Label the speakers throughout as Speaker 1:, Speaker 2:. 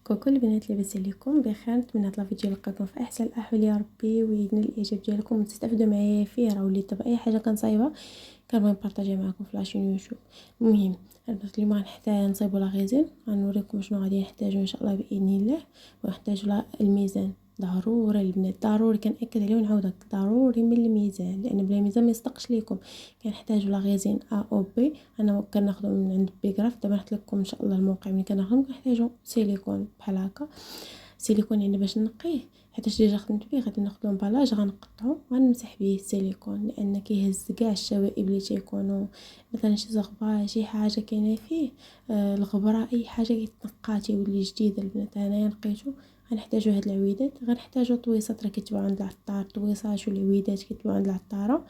Speaker 1: كوكو البنات، لاباس عليكم؟ بخير. نتمنى هاد الفيديو يلقاكم في احسن الاحوال يا ربي، ويدنا الاعجاب ديالكم وتستافدوا معايا فيه. راه وليت باي حاجه كنصايبها كنبغي نبارطاجيها معكم في لاشين يوتيوب. المهم البنات، اليوم غنحتاج نصايبوا لا غيزين، غنوريكم شنو غادي نحتاجو ان شاء الله باذن الله. ونحتاجوا الميزان، ضروري البنات، ضروري كنأكد عليه ونعاودك، ضروري من الميزان، لان بلا ميزان ما يصدقش ليكم. كنحتاجوا لا غيزين ا او بي، انا كناخذو من عند بيغراف. دابا نحط لكم ان شاء الله الموقع ملي كناخذو. كنحتاجوا سيليكون بحال هكا، سيليكون يعني باش نقيه، حيت ديجا خدمت به. غادي ناخذ لومبالاج، غنقطعو، غنمسح به السيليكون، لان كيهز كاع الشوائب اللي تيكونوا مثلا شي زغبه شي حاجه كاينه فيه. الغبره اي حاجه كيتنقى تيولي جديد. البنات انايا نقيتو. غنحتاجو هاد العويدات، غنحتاجو طويصات راه كيتباعوا عند العطار، طويصات والعويدات كيتباعوا عند العطاره،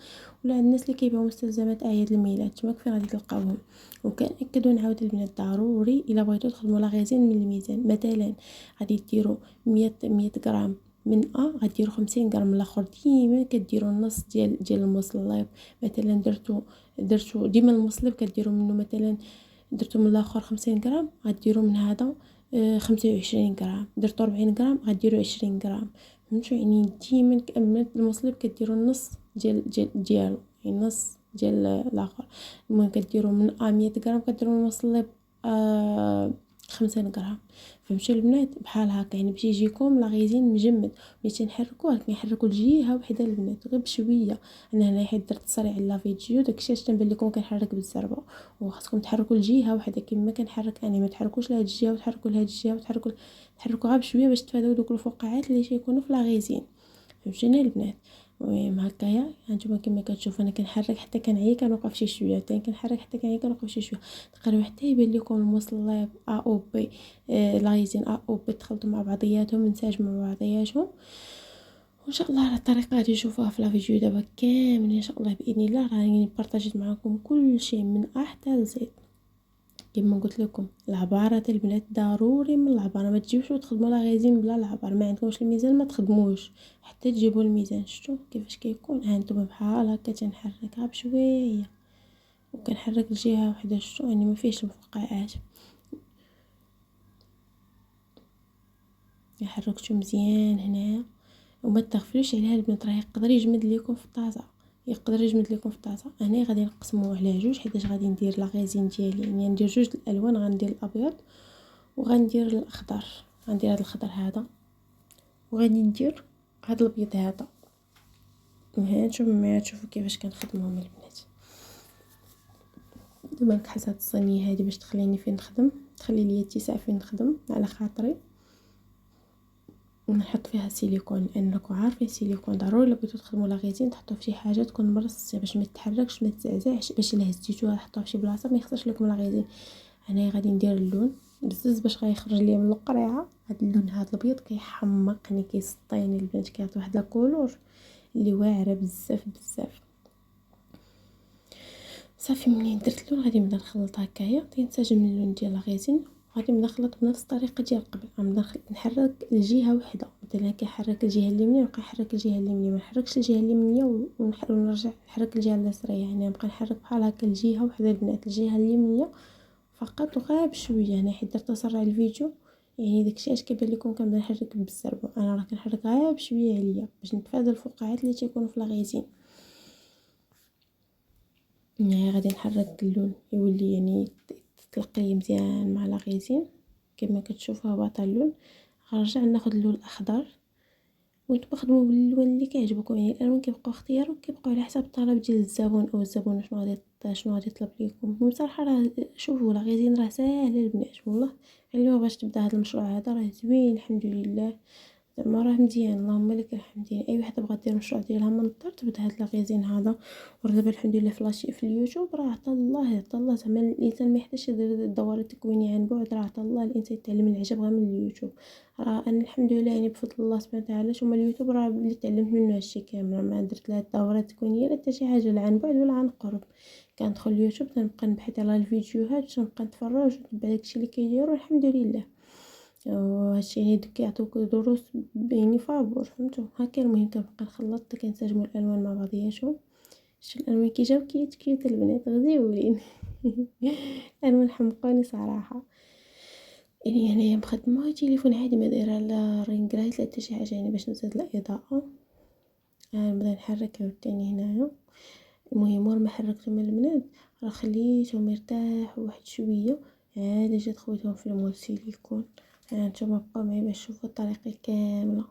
Speaker 1: ولا عند الناس اللي كيبيعوا مستلزمات اعياد الميلاد، تما كيف غادي تلقاوهم. وكنأكدوا نعاود البنات، ضروري الا بغيتو تخدموا لا غيزين من الميزان. مثلا غادي ديروا 100 غرام من غديروا 50 غرام من الاخر. ديما كديروا النص ديال المصلب. مثلا درتو ديما المصلب كديروا منه، مثلا درتو من الاخر 50 غرام، غديروا من هذا 25 غرام. درتو 40 غرام، غديروا 20 غرام. فهمتوا؟ يعني ديما كامل المصلب كديروا النص ديالو، يعني نص ديال الاخر. المهم كديروا من 100 غرام، كديروا المصلب 50 غرام. فهمتوا البنات؟ بحال هكا، يعني باش يجيكم لا غيزين مجمد. ملي تنحركوه كنحركوا الجهه وحده البنات، غير بشويه. انا هنا حيت درت تصريع على فيديو، داكشي علاش تنبان لكم كنحرك بالزربه. وخاصكم تحركوا الجهه وحده كما كنحرك انا، ما تحركوش لهاد الجهه وتحركوا لهاد الجهه تحركوا غير بشويه باش تفاداو دوك الفقاعات اللي تيكونوا في لا غيزين. فهمتوني البنات؟ المهم هكايا هانتوما كما كتشوفوا انا كنحرك حتى كنعيا كنوقف شي شويه، حتى كنحرك حتى كنعيا كنوقف شي شويه، تقريبا حتى يبان لكم المصلب ا او بي. لايزين ا او بي تخلطوا مع بعضياتهم، انسجموا مع بعضياتهم. وان شاء الله على الطريقه غادي تشوفوها في لا فيديو دابا كامل ان شاء الله باذن الله. راني بارطاجيت معكم كل شيء من ا حتى لزد. كما قلت لكم العباره البنات، ضروري من العباره، ما تجيوش وتخدموا لا غيزين بلا العبار. ما عندكمش الميزان ما تخدموش حتى تجيبوا الميزان. شفتوا كيفاش كيكون؟ ها انتم بحال هكا تنحركها بشويه وكنحرك الجهه وحده. شفتوا؟ يعني ما فيهش الفقاعات. حركتو مزيان هنايا. وما تغفلوش عليها البنات، راه يقدر يجمد لكم في الطاسه، يقدر يجمد لكم في الطاسه. انا غادي نقسموه على جوج، حيت غادي ندير لا غيزين ديالي، يعني ندير جوج الالوان. غندير الابيض وغندير الاخضر. غندير هذا الاخضر هذا، وغادي ندير هذا الابيض هذا. وهانتوما معايا تشوفوا كيفاش كنخدمهم البنات. دابا نكحس هاد الصينيه هذه باش تخليني فين نخدم، تخلي لي اتساع فين نخدم على خاطري. ونحط فيها سيليكون، لان راكم عارفين السيليكون ضروري الا بغيتو تخدموا لا غيزين تحطوه في شي حاجه تكون مرصصه باش ما يتحركش ما يتزعزعش، باش الا هزيتوها حطوها في شي بلاصه ما يخسرش لكم لا غيزين. انا غادي ندير اللون بزز باش غيخرج ليا من القريعه. هاد اللون هذا الابيض كيحمقني كيسطيني البنات، كيعطي واحد الكولور اللي واعره بزاف بزاف. صافي منين درت اللون غادي نبدا نخلط هكايا، تينسجم اللون ديال الغيزين. غادي نبدا نخلط بنفس الطريقه ديال قبل. غنبدا نحرك الجهه وحده، مثلا كنحرك الجهه اليمنيه نبقى نحرك الجهه اليمنيه، ما نحركش الجهه اليمنيه ونرجع نحرك الجهه اليسريه. يعني نبقى نحرك بحال هكا الجهه وحده البنات، الجهه اليمنيه فقط وغير بشويه. انا حيت درت اسرع الفيديو، يعني داكشي علاش كيبان لكم كنبدا نحرك بالزربه. انا راه كنحرك غير بشويه عليا باش نتفادى الفقاعات اللي تيكونوا في الغيزين. يعني غادي نحرك اللون يولي يعني تلقي مزيان مع لاغيزين كما كتشوفوا هبط اللون. غنرجع ناخذ اللون الاخضر، وانتم خدموا باللون اللي كيعجبكم. يعني الالوان كيبقاو اختيارهم، كيبقاو على حسب الطلب ديال الزبون او الزبونه شنو غادي يطلب لكم. بصراحه راه شوفوا لاغيزين راه ساهله البنات والله. اللي باش تبدا هذا المشروع هذا راه زوين الحمد لله، زعما راه مزيان اللهم لك الحمد. يعني اي وحده بغات دير المشروع ديالها من الدار تبدا هاد لاغيزين هذا. ودابا الحمد لله فلاشي في اليوتيوب راه عطا الله زعما الانسان ما يحتاجش يدير الدورات التكوينيه عن بعد. راه عطا الله الانسان يتعلم العجب غير من اليوتيوب. راه انا الحمد لله يعني بفضل الله سبحانه وتعالى ثم اليوتيوب راه اللي تعلمت منه هادشي كامل. ما درت لا الدورات التكوينيه لا حتى شي حاجه، لا عن بعد ولا عن قرب. كندخل اليوتيوب تنبقى نبحث على الفيديوهات تنبقى نتفرج ونتبع داكشي اللي كيديروا الحمد لله. وهادشي يعني كيعطيوك دروس يعني فابور. فهمتوا هكا؟ المهم كنبقى نخلط كنسجموا الالوان مع بعضياتهم. شتو الالوان كيجاو كيوت البنات غزيولين. الالوان حمقوني صراحه. يعني هنايا مخدمة تليفون عادي ما دايره لا رينغ لايت لا حتى شي حاجه، يعني باش نزيد الاضاءه. نبدا نحرك عاوتاني هنايا. المهم ورا ما حركته من البنات راه خليته مرتاح واحد شويه، عاد جيت خويتهم في المول سيليكون. نتوما بقاو معايا باش تشوفوا الطريقه كامله.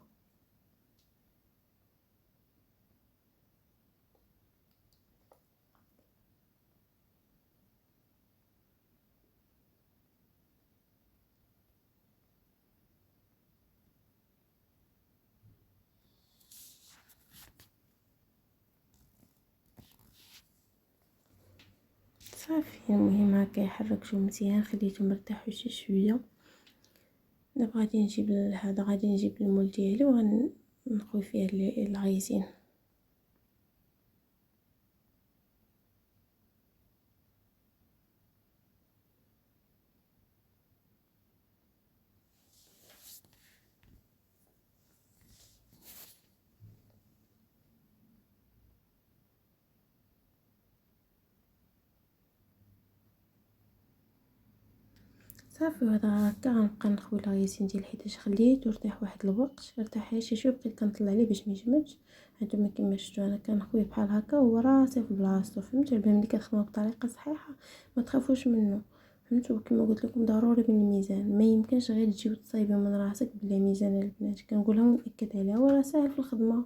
Speaker 1: صافي المهم هكا حركته مزيان خليته مرتاح شي شويه. دابا غادي نجيب هذا، غادي نجيب المول ديالي وغنخوي فيه الغيزين. صافي هذا هكا غنبقى نخوي الغيزين ديال حيتاش خليته يرتاح واحد الوقت، ارتاح شي شويه بقيت كنطلع ليه باش ما يجمدش. هانتوما كيما شفتوا انا كنخويه بحال هكا وهو راسي في بلاصتو، فهمتوا؟ البال ملي كتخدموا بطريقه صحيحه ما تخافوش منه، فهمتوا؟ كما قلت لكم ضروري من الميزان، ما يمكنش غير تجي وتصايبي من راسك بلا ميزان. البنات كنقولها ونأكد عليها، هو راه ساهل في الخدمه،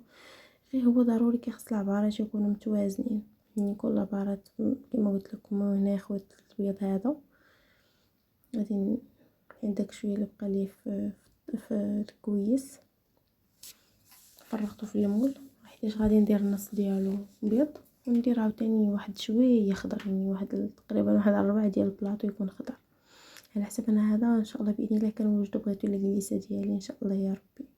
Speaker 1: غير هو ضروري كيخص العبارات يكونوا متوازنين. يعني كل عبارات كما قلت لكم هنا خويت الابيض هذا، غادي داك شويه اللي بقى لي في الكويس فرغته في المول، حيتاش غادي ندير النص ديالو بيض وندير عاوتاني واحد شويه خضر، يعني واحد تقريبا واحد 4 ديال البلاطو يكون خضر. على حسب انا هذا ان شاء الله باذن الله كنوجدو بغيتو الكليسه ديالي ان شاء الله يا ربي.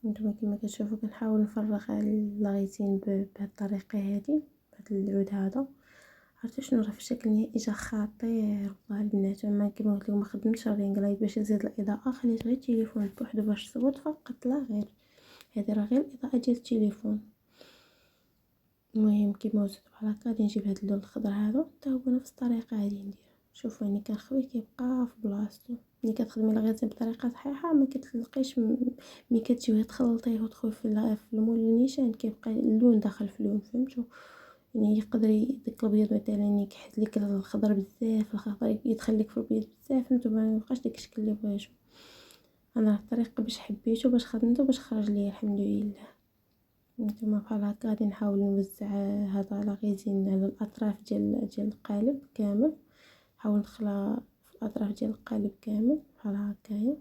Speaker 1: نتوما كما كتشوفوا كنحاول نفرغ اللاغيتين بهذه الطريقه هذه، بهذا العود هذا. عرفتوا شنو؟ راه في الشكل النهائي جا خطير والله البنات. اما كما قلت لكم ما خدمتش الرينغ لايت باش يزيد الاضاءه، خليت غير التليفون بوحدو باش تصوت فقط لا غير. هذه راه غير الاضاءه ديال التليفون. المهم كيما وصلت بحال هكا غادي نجيب هذا اللون الخضر هذا حتى هو نفس الطريقه غادي ندير. شوفوا يعني كنخويه كيبقى في بلاصتو. ملي كتخدمي الغيزين بطريقه صحيحه ما كتلقيش ملي كتجيو تخلطيه وتخوي في المول النيشان كيبقى اللون داخل في اللون، فهمتوا؟ يعني يقدر داك الابيض مثلا يكحت لك الخضر بزاف، الخضر يدخل لك في الابيض بزاف، فهمتوا؟ ما يبقاش داك الشكل اللي بغيتو. انا الطريقه باش حبيته باش خدمته باش خرج ليا الحمد لله. نتوما بحال هكا غادي نحاول نوزع هذا لاغيزين على الاطراف ديال القالب كامل. نحاول ندخلها في الاطراف ديال القالب كامل بحال هكايا.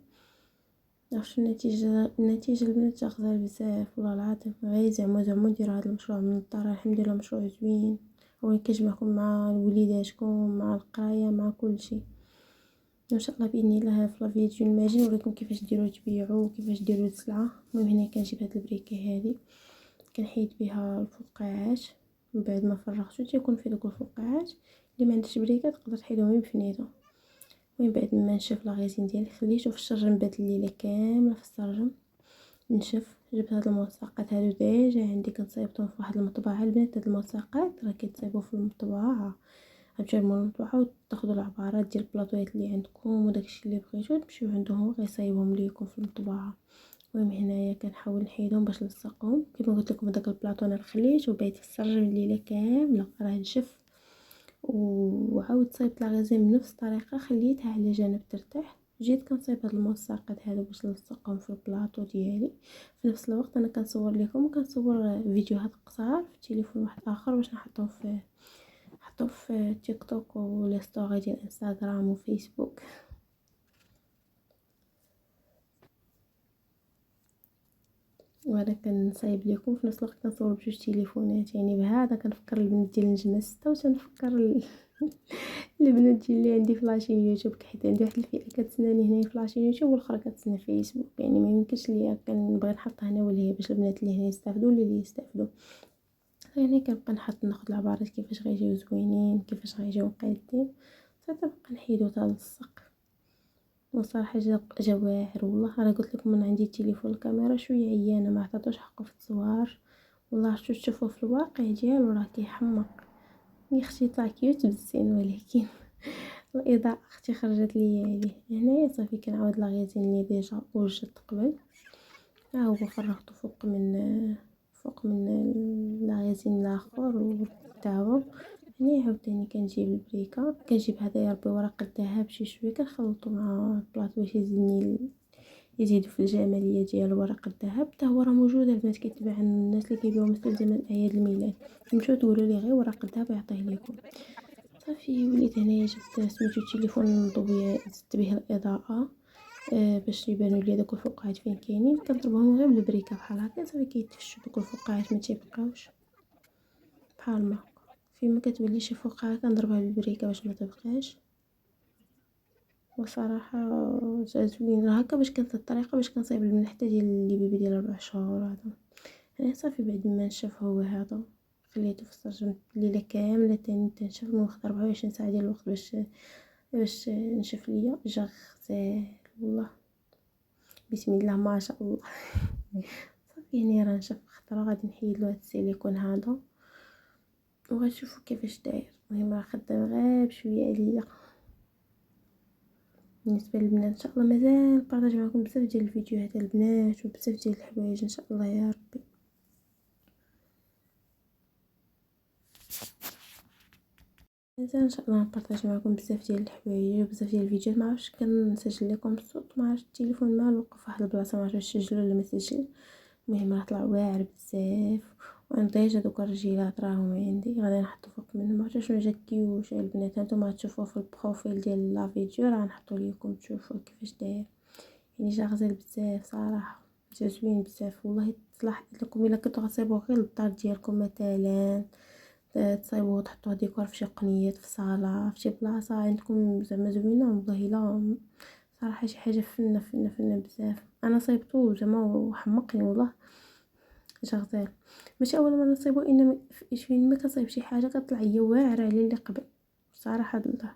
Speaker 1: عرفتوا النتيجه البنات جا غزال بزاف والله العظيم. غير زعما نديروا هذا المشروع من الدار، الحمد لله مشروع زوين هو كيجمعكم مع وليداتكم مع القرايه مع كل شيء. ان شاء الله باذن الله في الفيديو الماجي نوريكم كيفاش ديروا تبيعوا وكيفاش ديروا السلعه. المهم هنا كنجيب هاد البريكه هذه كنحيد بها الفقاعات من بعد ما فرغتو تيكون في دوك الفقاعات. اللي ما عندش بريكه تقدر تحيدهم غير بفنيده. ومن بعد ما نشف لاغيزين ديالي خليته في الشرجم بهاد الليله كامله في الشرجم نشف. جبت هاد الملصقات هادو ديجا عندي كنصايبطهم في واحد المطبعه. البنات هاد الملصقات راه كيتصايبوا في المطبعه، غتمشيو للمطبعه وتاخذوا العبارات ديال البلاطويات اللي عندكم وداكشي اللي بغيتو تمشيو عندهم هو غيصايبهم ليكم في المطبعه. المهم هنايا كنحاول نحيدهم باش نلصقهم. كما قلت لكم داك البلاطو انا خليته وبقيت السرجم الليله كامله راه نشف. وعاود صايبت لاغيزين بنفس الطريقه خليتها على جنب ترتاح. جيت كنصايب هاد الملصقات هادو باش نلصقهم في البلاطو ديالي. في نفس الوقت انا كنصور لكم وكنصور فيديوهات قصار في تليفون واحد اخر باش نحطهم في تيك توك ولي ستوري ديال انستغرام وفيسبوك. وانا كنصايب لكم في نفس الوقت كنصور بجوج تليفونات، يعني بهذا كنفكر البنات ديال النجمه 6 وتنفكر البنات ديال اللي عندي في لاشين يوتيوب، حيت عندي واحد الفئه كتسناني هنايا في لاشين يوتيوب والاخرى كتسنى في فيسبوك. يعني ما يمكنش ليا كنبغي نحط هنا ولا باش البنات اللي هنا يستافدوا اللي يستافدوا. يعني كنبقى ناخذ العبارات كيفاش غيجيو زوينين كيفاش غيجيو قادين صافي تنبقى نحيدو تنلصق. وصراحه جا واعر والله. انا قلت لكم من عندي التليفون الكاميرا شويه عيانه ما عطاتوش حقه في التصوير والله شو تشوفوا في الواقع ديالو راه كيحمق. يا اختي طلع كيوت بالزين، ولكن الاضاءه اختي خرجت لي عليه. هنايا صافي كنعاود لاغيزين لي ديجا وجدت قبل، ها هو فرغته فوق من لاغيزين الاخر وتاعو. هنا عاوتاني كنجيب البريكه، كنجيب هذا ربي ورق الذهب شي شويه كنخلطو مع البلاط باش يزيدو في الجماليه ديال ورق الذهب. حتى هو راه موجود البنات، كيتباع عند الناس اللي كيبيعوا مثل زعما اعياد الميلاد، تمشيو تقولوا ليه غير ورق الذهب يعطيه لكم. صافي وليت هنايا جبت سميتو التليفون نضوي زدت به الاضاءه باش يبانوا لي دوك الفقاعات فين كاينين. كنضربهم غير بالبريكه بحال هكا صافي كيتفشوا دوك الفقاعات ما تيبقاوش بحال ما هكا. فيما كتبان لي شي فقاعه كنضربها بالبريكه باش ما تبقاش. وصراحه جا زوين راه هكا باش كانت الطريقه باش كنصايب الملحته ديال اللي بيبي ديال 4 شهور هذا. انا صافي بعد ما نشف هو هذا خليته في السرج الليله كامله تاني تنشف. واخد 24 ساعه ديال الوقت باش نشف ليا. جا غزال والله بسم الله ما شاء الله. صافي هنا راه نشف خطره. غادي نحيد له هاد السيليكون هذا وغنشوفوا كيفاش داير. المهم راه خدام غير بشويه عليا. بالنسبه للبنات ان شاء الله مازال نبارطاج معكم بزاف ديال الفيديوهات البنات وبزاف ديال الحوايج ان شاء الله يا ربي. مازال ان شاء الله نبارطاج معكم بزاف ديال الحوايج وبزاف ديال الفيديوهات. ما عرفتش كنسجل لكم الصوت، ما عرفتش التليفون مالو وقف واحد البلاصه، ما عرفتش نسجل ولا ما نسجل. المهم راه طلع واعر بزاف. وانا ديجا دوك الرجيلات راهم عندي غادي نحطو فوق منهم. ما عرفتش شنو جا كيوش البنات. هانتوما غتشوفوه في البروفيل ديال لا فيديو، راه نحطو ليكم تشوفوا كيفاش داير. يعني جا غزال بزاف صراحه، جا زوين بزاف والله. تصلح لكم الا كنتو غتصايبوه غير للدار ديالكم مثلا، تصايبوه تحطوه ديكور في شي قنيات في صاله في شي بلاصه عندكم زعما زوينه. والله الا صراحه شي حاجه فنه فنه فنه بزاف. انا صايبته زعما وحمقني والله. جا غزال ماشي اول مره نصايبو، انما فين ما كنصايب شي حاجه كطلع هي واعره على اللي قبل صراحه الله.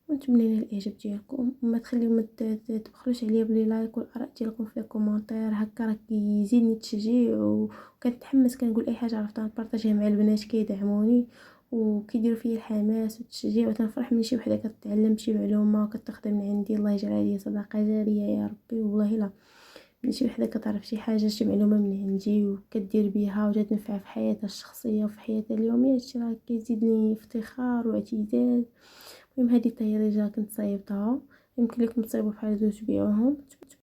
Speaker 1: ونتمنى الاعجاب ديالكم وما تخليو ما تبخلوش عليا بلي لايك والاراء ديالكم في الكومونتير. هكا راه كيزيدني التشجيع وكنتحمس كنقول اي حاجه عرفت نبارطاجيها مع البنات كيدعموني وكيديروا فيا الحماس والتشجيع. وتنفرح من شي وحده كتعلم شي معلومه وكتاخذها من عندي. الله يجعلها لي صدقه جاريه يا ربي. والله لا من شي وحده كتعرف شي حاجه شي معلومه من عندي وكدير بيها وتنفع في حياتها الشخصيه وفي حياتها اليوميه، هادشي راه كيزيدني افتخار واعتزاز. المهم هذه حتى هي ديجا كنت صايبتها، يمكن لكم تصايبوا بحال هادو وتبيعوهم.